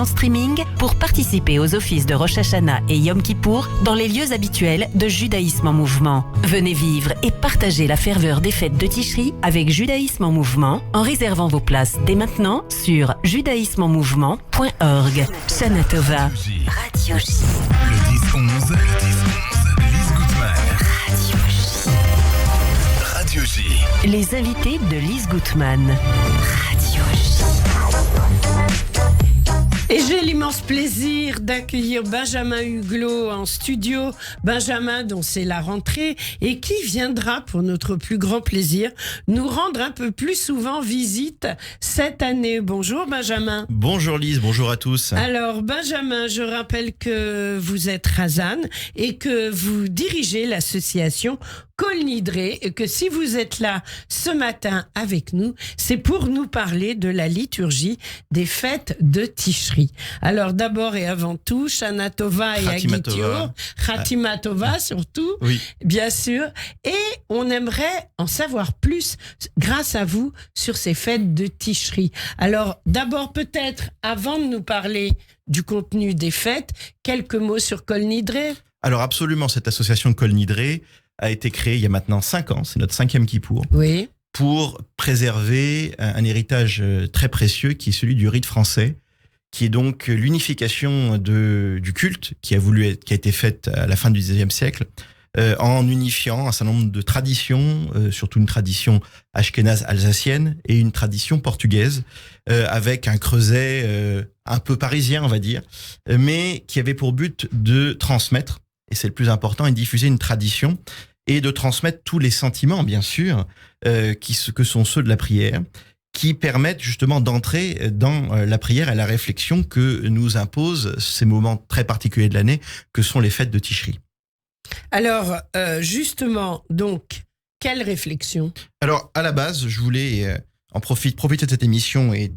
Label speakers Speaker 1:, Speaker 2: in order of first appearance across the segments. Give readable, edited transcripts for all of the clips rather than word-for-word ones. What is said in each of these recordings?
Speaker 1: en streaming pour participer aux offices de Rosh Hashanah et Yom Kippour dans les lieux habituels de Judaïsme en mouvement. Venez vivre et partager la ferveur des fêtes de Tishri avec Judaïsme en mouvement en réservant vos places dès maintenant sur judaïsmeenmouvement.org. Shana Tova. Radio J.
Speaker 2: Le 10-11, Lise Gutman. Radio J.
Speaker 1: Les invités de Lise Gutman. Radio J.
Speaker 3: Et j'ai l'immense plaisir d'accueillir Benjamin Huglot en studio. Benjamin, dont c'est la rentrée et qui viendra, pour notre plus grand plaisir, nous rendre un peu plus souvent visite cette année. Bonjour Benjamin.
Speaker 4: Bonjour Lise, bonjour à tous.
Speaker 3: Alors Benjamin, je rappelle que vous êtes Razan et que vous dirigez l'association Kol Nidre et que si vous êtes là ce matin avec nous, c'est pour nous parler de la liturgie des fêtes de Tishri. Alors d'abord et avant tout, Shana Tova et
Speaker 4: Chatima
Speaker 3: Agitio,
Speaker 4: Tova.
Speaker 3: Chatima Tova surtout,
Speaker 4: Oui.
Speaker 3: bien sûr. Et on aimerait en savoir plus grâce à vous sur ces fêtes de Tishri. Alors d'abord peut-être, avant de nous parler du contenu des fêtes, quelques mots sur Kol Nidre.
Speaker 4: Alors absolument, cette association Kol Nidre a été créée il y a maintenant 5 ans, c'est notre 5e Kippour,
Speaker 3: Oui.
Speaker 4: pour préserver un héritage très précieux qui est celui du rite français, qui est donc l'unification du culte qui a été faite à la fin du XIXe siècle, en unifiant un certain nombre de traditions, surtout une tradition ashkénaze alsacienne et une tradition portugaise, avec un creuset un peu parisien, on va dire, mais qui avait pour but de transmettre, et c'est le plus important, et diffuser une tradition et de transmettre tous les sentiments, bien sûr, que sont ceux de la prière, qui permettent justement d'entrer dans la prière et la réflexion que nous imposent ces moments très particuliers de l'année, que sont les fêtes de Tishri.
Speaker 3: Alors, justement, donc, quelle réflexion ?
Speaker 4: Alors, à la base, je voulais profiter de cette émission et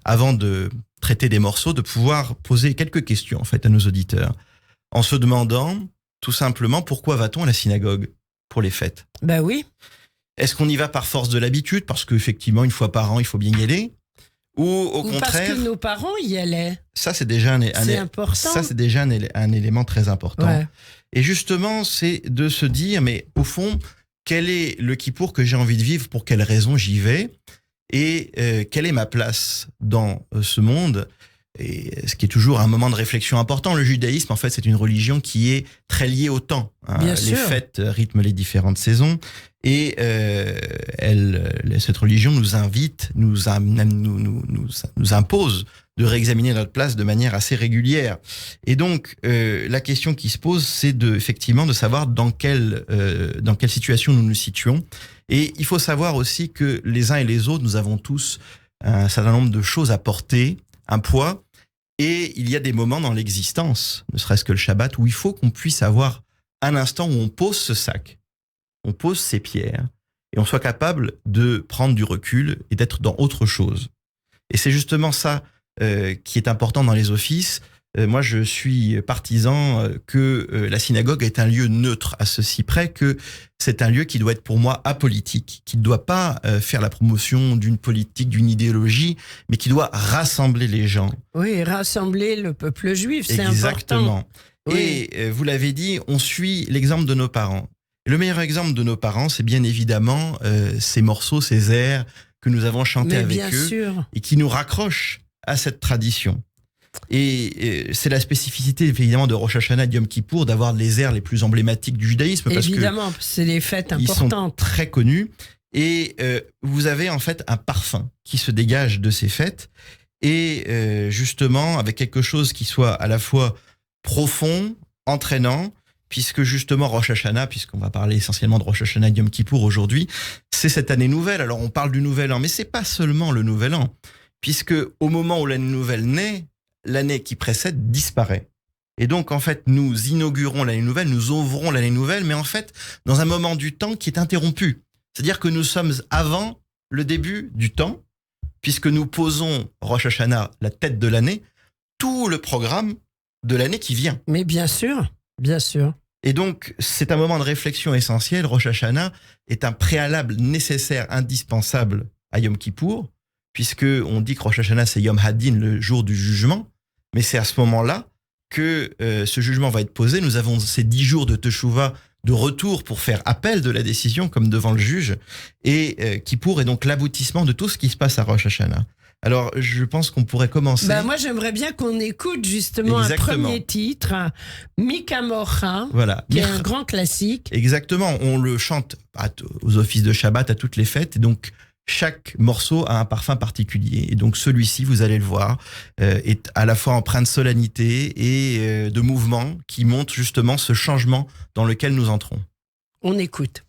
Speaker 4: avant de traiter des morceaux, de pouvoir poser quelques questions en fait à nos auditeurs, en se demandant tout simplement pourquoi va-t-on à la synagogue pour les fêtes ?
Speaker 3: Ben oui.
Speaker 4: Est-ce qu'on y va par force de l'habitude, parce qu'effectivement, une fois par an, il faut bien y aller ? Ou au
Speaker 3: Ou
Speaker 4: contraire,
Speaker 3: parce que nos parents y allaient.
Speaker 4: ça c'est déjà
Speaker 3: important.
Speaker 4: Ça c'est déjà un élément très important.
Speaker 3: Ouais.
Speaker 4: Et justement, c'est de se dire, mais au fond, quel est le Kippour que j'ai envie de vivre, pour quelles raisons j'y vais, et quelle est ma place dans ce monde ? Et ce qui est toujours un moment de réflexion important. Le judaïsme, en fait, c'est une religion qui est très liée au temps.
Speaker 3: Bien
Speaker 4: Les
Speaker 3: sûr.
Speaker 4: fêtes rythment les différentes saisons. Et cette religion nous invite, nous impose de réexaminer notre place de manière assez régulière. Et donc, la question qui se pose, c'est effectivement de savoir dans quelle situation nous nous situons. Et il faut savoir aussi que les uns et les autres, nous avons tous un certain nombre de choses à porter, un poids. Et il y a des moments dans l'existence, ne serait-ce que le Shabbat, où il faut qu'on puisse avoir un instant où on pose ce sac, on pose ces pierres, et on soit capable de prendre du recul et d'être dans autre chose. Et c'est justement ça qui est important dans les offices. Moi, je suis partisan que la synagogue est un lieu neutre, à ceci près que c'est un lieu qui doit être pour moi apolitique, qui ne doit pas faire la promotion d'une politique, d'une idéologie, mais qui doit rassembler les gens.
Speaker 3: Oui, rassembler le peuple juif, c'est
Speaker 4: Exactement.
Speaker 3: important. Oui.
Speaker 4: Et vous l'avez dit, on suit l'exemple de nos parents. Le meilleur exemple de nos parents, c'est bien évidemment ces morceaux, ces airs que nous avons chantés
Speaker 3: Mais
Speaker 4: avec
Speaker 3: bien
Speaker 4: eux
Speaker 3: sûr.
Speaker 4: et qui nous raccrochent à cette tradition. Et c'est la spécificité évidemment de Rosh Hashanah et de Yom Kippour d'avoir les airs les plus emblématiques du judaïsme, parce
Speaker 3: Évidemment, c'est des fêtes
Speaker 4: qu'ils sont
Speaker 3: importantes.
Speaker 4: très connus. Et vous avez en fait un parfum qui se dégage de ces fêtes, et justement avec quelque chose qui soit à la fois profond, entraînant, puisque justement Rosh Hashanah, puisqu'on va parler essentiellement de Rosh Hashanah et de Yom Kippour aujourd'hui, c'est cette année nouvelle. Alors on parle du nouvel an, mais c'est pas seulement le nouvel an, puisque au moment où l'année nouvelle naît, l'année qui précède disparaît. Et donc, en fait, nous inaugurons l'année nouvelle, nous ouvrons l'année nouvelle, mais en fait, dans un moment du temps qui est interrompu. C'est-à-dire que nous sommes avant le début du temps, puisque nous posons Rosh Hashanah, la tête de l'année, tout le programme de l'année qui vient.
Speaker 3: Mais bien sûr, bien sûr.
Speaker 4: Et donc, c'est un moment de réflexion essentiel. Rosh Hashanah est un préalable nécessaire, indispensable à Yom Kippour, puisque on dit que Rosh Hashanah, c'est Yom Hadin, le jour du jugement. Mais c'est à ce moment-là que ce jugement va être posé. Nous avons ces 10 jours de Teshuvah de retour pour faire appel de la décision, comme devant le juge. Et Kippour est donc l'aboutissement de tout ce qui se passe à Rosh Hashanah. Alors, je pense qu'on pourrait commencer.
Speaker 3: Moi, j'aimerais bien qu'on écoute justement
Speaker 4: Exactement.
Speaker 3: un premier titre, Mika Mocha,
Speaker 4: Voilà.
Speaker 3: qui est un grand classique.
Speaker 4: Exactement. On le chante aux offices de Shabbat, à toutes les fêtes. Et donc, chaque morceau a un parfum particulier. Et donc, celui-ci, vous allez le voir, est à la fois empreint de solennité et de mouvement qui montre justement ce changement dans lequel nous entrons.
Speaker 3: On écoute.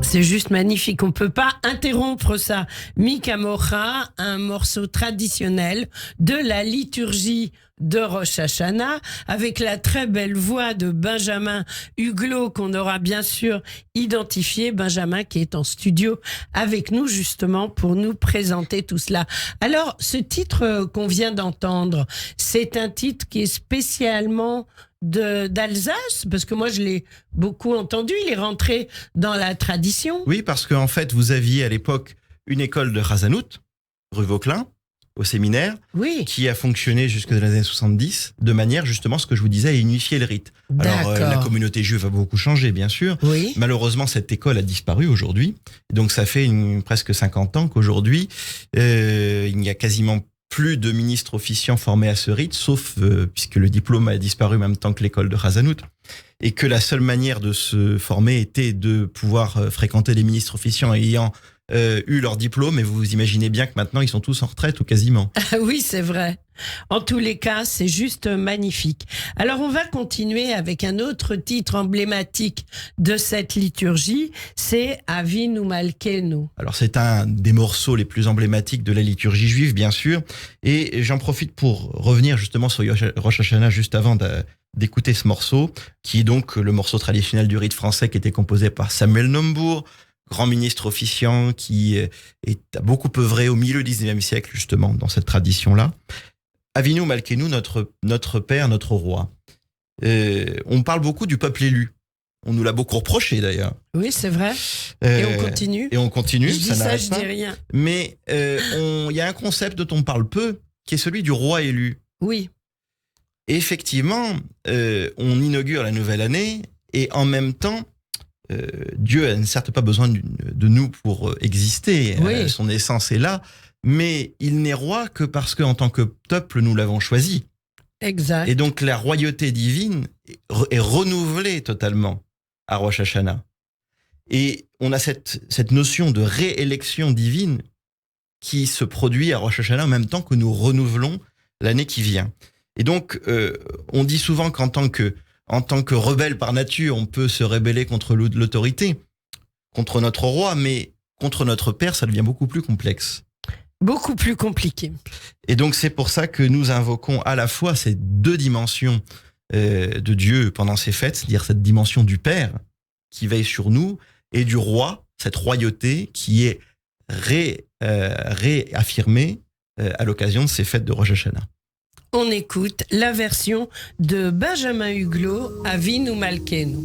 Speaker 3: C'est juste magnifique, on peut pas interrompre ça. Mika Mocha, un morceau traditionnel de la liturgie de Rosh Hashanah, avec la très belle voix de Benjamin Huglot, qu'on aura bien sûr identifié. Benjamin qui est en studio avec nous justement pour nous présenter tout cela. Alors, ce titre qu'on vient d'entendre, c'est un titre qui est spécialement d'Alsace, parce que moi je l'ai beaucoup entendu, il est rentré dans la tradition.
Speaker 4: Oui, parce qu'en fait, vous aviez à l'époque une école de Chazanout, rue Vauquelin, au séminaire,
Speaker 3: Oui,
Speaker 4: qui a fonctionné jusque dans les années 70, de manière justement, ce que je vous disais, à unifier le rite. Alors,
Speaker 3: d'accord.
Speaker 4: la communauté juive a beaucoup changé, bien sûr.
Speaker 3: Oui,
Speaker 4: Malheureusement, cette école a disparu aujourd'hui. Donc, ça fait presque 50 ans qu'aujourd'hui, il n'y a quasiment plus de ministres officiants formés à ce rite, sauf puisque le diplôme a disparu en même temps que l'école de Chazanout, et que la seule manière de se former était de pouvoir fréquenter les ministres officiants ayant eu leur diplôme, et vous imaginez bien que maintenant ils sont tous en retraite ou quasiment.
Speaker 3: oui, c'est vrai. En tous les cas, c'est juste magnifique. Alors, on va continuer avec un autre titre emblématique de cette liturgie, c'est Avinu Malkeinu.
Speaker 4: Alors c'est un des morceaux les plus emblématiques de la liturgie juive, bien sûr, et j'en profite pour revenir justement sur Rosh Hashanah juste avant d'écouter ce morceau, qui est donc le morceau traditionnel du rite français qui était composé par Samuel Nombourg, grand ministre officiant qui a beaucoup œuvré au milieu du XIXe siècle justement dans cette tradition-là. Avinu Malkeinu, notre père, notre roi. On parle beaucoup du peuple élu. On nous l'a beaucoup reproché d'ailleurs.
Speaker 3: Oui, c'est vrai. Et on continue.
Speaker 4: Et on continue,
Speaker 3: Je dis
Speaker 4: ça
Speaker 3: ça,
Speaker 4: n'arrête
Speaker 3: je
Speaker 4: pas.
Speaker 3: dis rien.
Speaker 4: Mais il y a un concept dont on parle peu, qui est celui du roi élu.
Speaker 3: Oui,
Speaker 4: Et effectivement, on inaugure la nouvelle année et en même temps, Dieu n'a certes pas besoin de nous pour exister.
Speaker 3: Oui.
Speaker 4: Son essence est là, mais il n'est roi que parce qu'en tant que peuple, nous l'avons choisi.
Speaker 3: Exact.
Speaker 4: Et donc la royauté divine est renouvelée totalement à Rosh Hashanah. Et on a cette notion de réélection divine qui se produit à Rosh Hashanah en même temps que nous renouvelons l'année qui vient. Et donc, on dit souvent qu'en tant que rebelle par nature, on peut se rebeller contre l'autorité, contre notre roi, mais contre notre père, ça devient beaucoup plus complexe.
Speaker 3: Beaucoup plus compliqué.
Speaker 4: Et donc, c'est pour ça que nous invoquons à la fois ces deux dimensions de Dieu pendant ces fêtes, c'est-à-dire cette dimension du Père qui veille sur nous et du roi, cette royauté qui est réaffirmée à l'occasion de ces fêtes de Rosh Hashanah.
Speaker 3: On écoute la version de Benjamin Huglot, Avinu Malkeinu.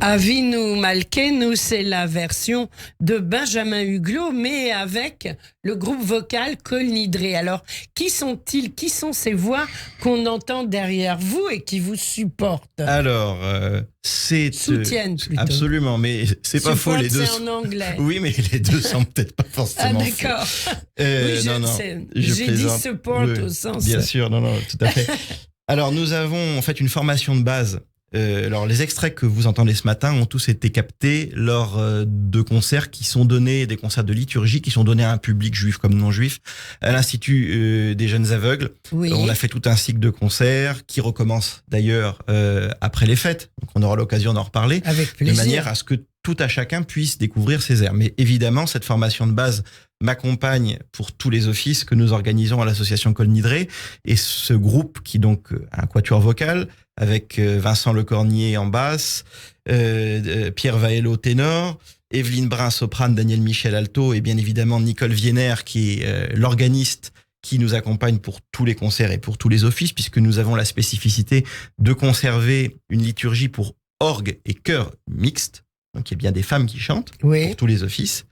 Speaker 3: Avinu Malkeinu, c'est la version de Benjamin Huglot, mais avec le groupe vocal Kol Nidre. Alors, qui sont-ils? Qui sont ces voix qu'on entend derrière vous et qui vous supportent?
Speaker 4: Alors,
Speaker 3: soutiennent plutôt.
Speaker 4: Absolument, mais c'est pas faux, les deux.
Speaker 3: C'est en anglais.
Speaker 4: Oui, mais les deux sont peut-être pas forcément.
Speaker 3: Ah, d'accord.
Speaker 4: Oui,
Speaker 3: j'ai dit support au sens.
Speaker 4: Bien sûr, non, tout à fait. Alors, nous avons en fait une formation de base. Alors, les extraits que vous entendez ce matin ont tous été captés lors de concerts qui sont donnés, des concerts de liturgie qui sont donnés à un public juif comme non juif, à l'Institut des jeunes aveugles.
Speaker 3: Oui.
Speaker 4: On a fait tout un cycle de concerts qui recommence d'ailleurs après les fêtes. Donc, on aura l'occasion d'en reparler.
Speaker 3: Avec plaisir.
Speaker 4: De manière à ce que tout à chacun puisse découvrir ses airs. Mais évidemment, cette formation de base m'accompagne pour tous les offices que nous organisons à l'association Kol Nidre. Et ce groupe qui donc a un quatuor vocal avec Vincent Lecornier en basse, Pierre Vaello ténor, Evelyne Brun soprane, Daniel Michel alto et bien évidemment Nicole Vienner qui est l'organiste qui nous accompagne pour tous les concerts et pour tous les offices puisque nous avons la spécificité de conserver une liturgie pour orgue et chœur mixte. Donc il y a bien des femmes qui chantent pour tous les offices.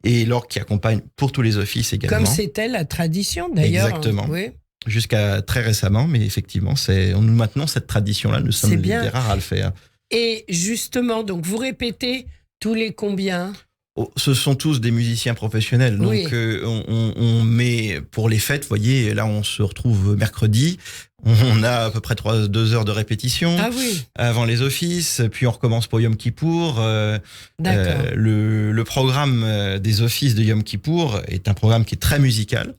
Speaker 4: Et l'orgue qui accompagne pour tous les offices également.
Speaker 3: Comme c'était la tradition d'ailleurs.
Speaker 4: Exactement.
Speaker 3: Oui.
Speaker 4: Jusqu'à très récemment, mais effectivement, nous maintenons cette tradition-là. Nous sommes des rares à le faire.
Speaker 3: Et justement, donc vous répétez tous les combien?
Speaker 4: Ce sont tous des musiciens professionnels. Donc,
Speaker 3: oui.
Speaker 4: On met pour les fêtes, vous voyez, là, on se retrouve mercredi. On a à peu près 2 heures de répétition avant les offices. Puis on recommence pour Yom Kippour. Le programme des offices de Yom Kippour est un programme qui est très musical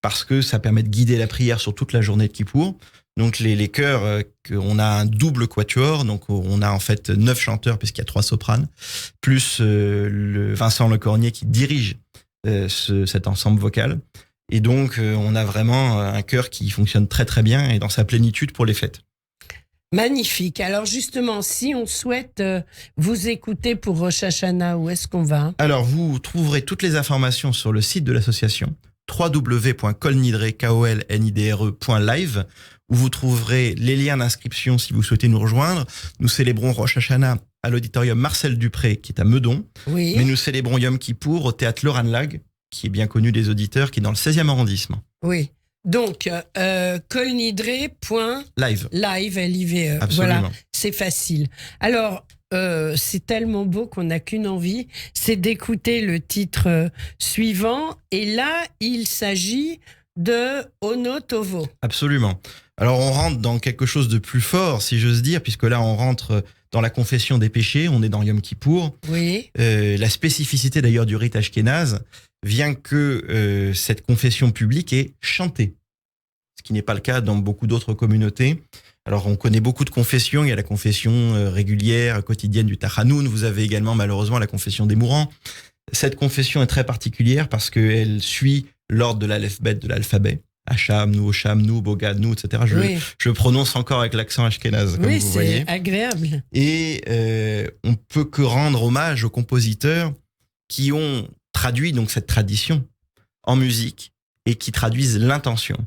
Speaker 4: parce que ça permet de guider la prière sur toute la journée de Kippour. Donc les chœurs, on a un double quatuor, donc on a en fait 9 chanteurs puisqu'il y a 3 sopranes, plus le Vincent Lecornier qui dirige cet ensemble vocal. Et donc, on a vraiment un chœur qui fonctionne très très bien et dans sa plénitude pour les fêtes.
Speaker 3: Magnifique. Alors justement, si on souhaite vous écouter pour Rosh Hashanah, où est-ce qu'on va ?
Speaker 4: Alors, vous trouverez toutes les informations sur le site de l'association www.kolnidre.live où vous trouverez les liens d'inscription si vous souhaitez nous rejoindre. Nous célébrons Rosh Hashanah à l'auditorium Marcel Dupré, qui est à Meudon.
Speaker 3: Oui.
Speaker 4: Mais nous célébrons Yom Kippour au théâtre Loran-Lag, qui est bien connu des auditeurs, qui est dans le 16e arrondissement.
Speaker 3: Oui. Donc, kolnidre.live,
Speaker 4: Live.
Speaker 3: L-I-V-E.
Speaker 4: Absolument.
Speaker 3: Voilà, c'est facile. Alors, c'est tellement beau qu'on n'a qu'une envie, c'est d'écouter le titre suivant. Et là, il s'agit de Ono Tovo.
Speaker 4: Absolument. Alors, on rentre dans quelque chose de plus fort, si j'ose dire, puisque là, on rentre dans la confession des péchés, on est dans Yom Kippour.
Speaker 3: Oui.
Speaker 4: La spécificité d'ailleurs du rite ashkénaze vient que cette confession publique est chantée, ce qui n'est pas le cas dans beaucoup d'autres communautés. Alors, on connaît beaucoup de confessions. Il y a la confession régulière, quotidienne du Tachanoun. Vous avez également, malheureusement, la confession des mourants. Cette confession est très particulière parce qu'elle suit l'ordre de l'aleph-bet de l'alphabet. Hacham, nous, Osham, nous, Bogad, nous, etc. Je prononce encore avec l'accent ashkénaze, comme vous voyez.
Speaker 3: Oui, c'est agréable.
Speaker 4: Et on peut que rendre hommage aux compositeurs qui ont traduit donc cette tradition en musique et qui traduisent l'intention.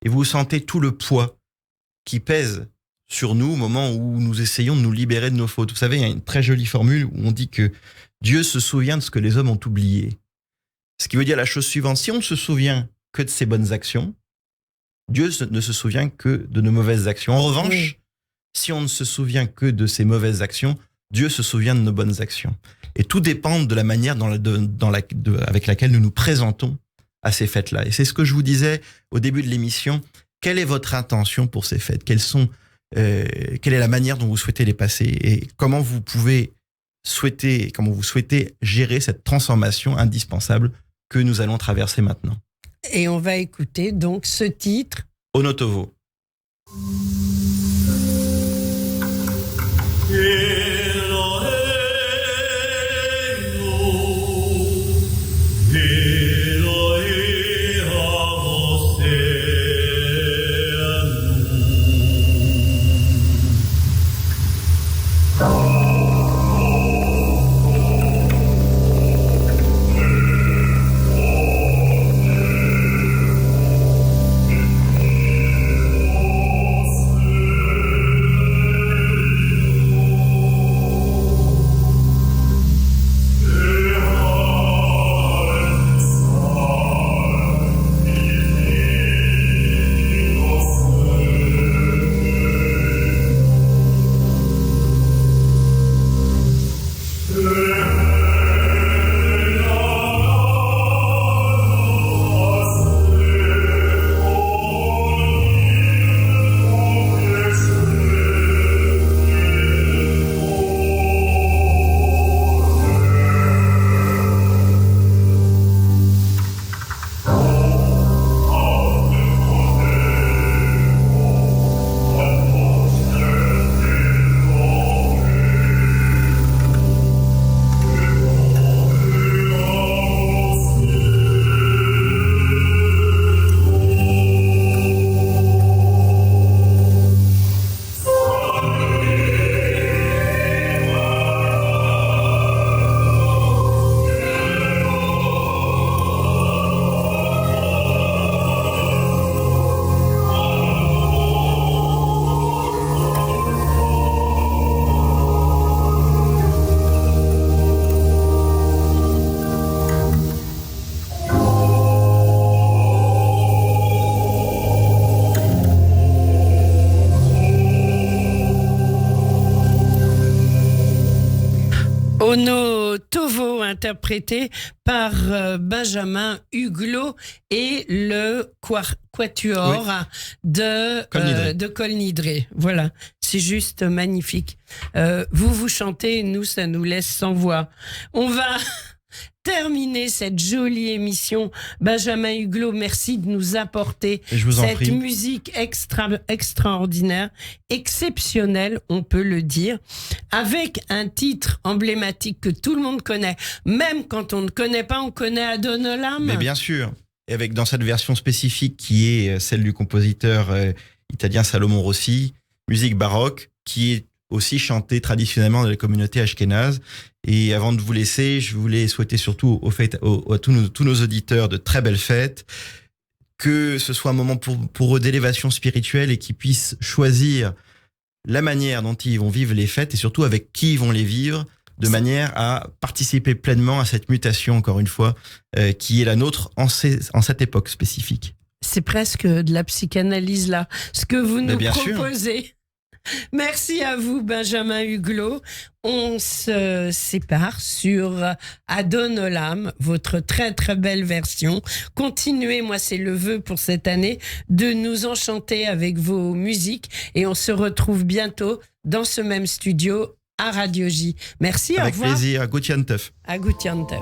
Speaker 4: Et vous sentez tout le poids qui pèse sur nous au moment où nous essayons de nous libérer de nos fautes. Vous savez, il y a une très jolie formule où on dit que Dieu se souvient de ce que les hommes ont oublié. Ce qui veut dire la chose suivante: si on ne se souvient que de ses bonnes actions, Dieu ne se souvient que de nos mauvaises actions. En revanche, si on ne se souvient que de ses mauvaises actions, Dieu se souvient de nos bonnes actions. Et tout dépend de la manière avec laquelle nous nous présentons à ces fêtes-là. Et c'est ce que je vous disais au début de l'émission. Quelle est votre intention pour ces fêtes ? Quelle est la manière dont vous souhaitez les passer ? Et comment vous souhaitez gérer cette transformation indispensable que nous allons traverser maintenant ?
Speaker 3: Et on va écouter donc ce titre.
Speaker 4: Ono Tovo.
Speaker 3: Ono Tovo, interprété par Benjamin Huglot et le quatuor de Kolnidre. Voilà, c'est juste magnifique. Vous chantez, nous, ça nous laisse sans voix. On va terminer cette jolie émission. Benjamin Huglot, merci de nous apporter cette musique extraordinaire, exceptionnelle, on peut le dire, avec un titre emblématique que tout le monde connaît. Même quand on ne connaît pas, on connaît Adon Olam.
Speaker 4: Mais bien sûr. et avec dans cette version spécifique qui est celle du compositeur italien Salomon Rossi, musique baroque, qui est aussi chantée traditionnellement dans les communautés ashkénazes. Et avant de vous laisser, je voulais souhaiter surtout à tous nos auditeurs de très belles fêtes, que ce soit un moment pour eux d'élévation spirituelle et qu'ils puissent choisir la manière dont ils vont vivre les fêtes et surtout avec qui ils vont les vivre, de manière à participer pleinement à cette mutation, encore une fois, qui est la nôtre en cette époque spécifique.
Speaker 3: C'est presque de la psychanalyse là, ce que vous nous
Speaker 4: bien
Speaker 3: proposez. Sûr. Merci à vous, Benjamin Huglot. On se sépare sur Adon Olam, votre très très belle version. Continuez, moi c'est le vœu pour cette année, de nous enchanter avec vos musiques et on se retrouve bientôt dans ce même studio à Radio J. Merci,
Speaker 4: avec
Speaker 3: au revoir.
Speaker 4: Avec plaisir, à Gut Yantef.
Speaker 3: À Gut Yantef.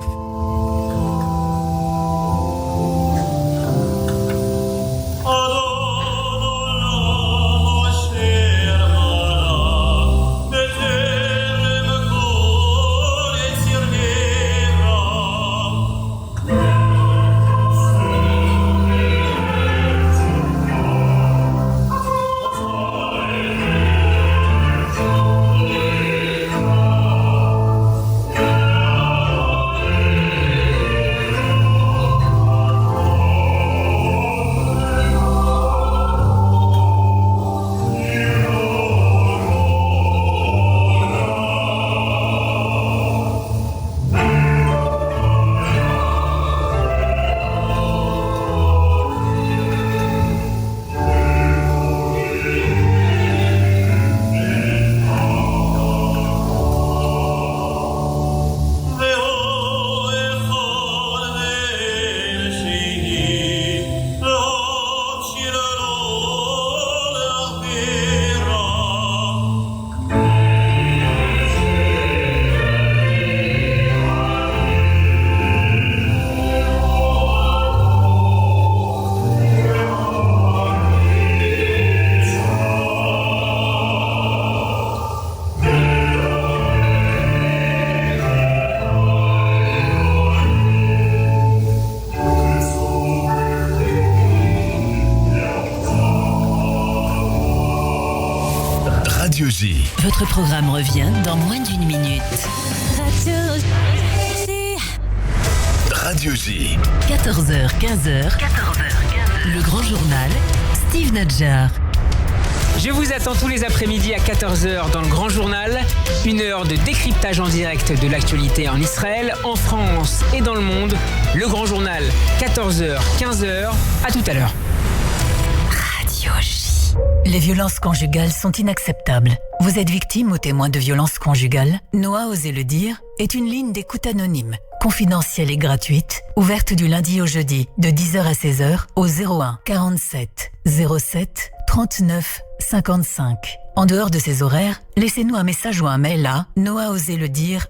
Speaker 2: Radio J.
Speaker 1: Votre programme revient dans moins d'une minute.
Speaker 2: Radio J.
Speaker 1: 14h, 15h. Le grand journal, Steve Nadjar.
Speaker 5: Je vous attends tous les après-midi à 14h dans le Grand Journal. 1 heure de décryptage en direct de l'actualité en Israël, en France et dans le monde. Le Grand Journal, 14h, 15h. À tout à l'heure.
Speaker 1: Radio J.
Speaker 6: Les violences conjugales sont inacceptables. Vous êtes victime ou témoin de violences conjugales? Noah Osez le dire est une ligne d'écoute anonyme, confidentielle et gratuite, ouverte du lundi au jeudi de 10h à 16h au 01 47 07 39 55. En dehors de ces horaires, laissez-nous un message ou un mail à noahosezledire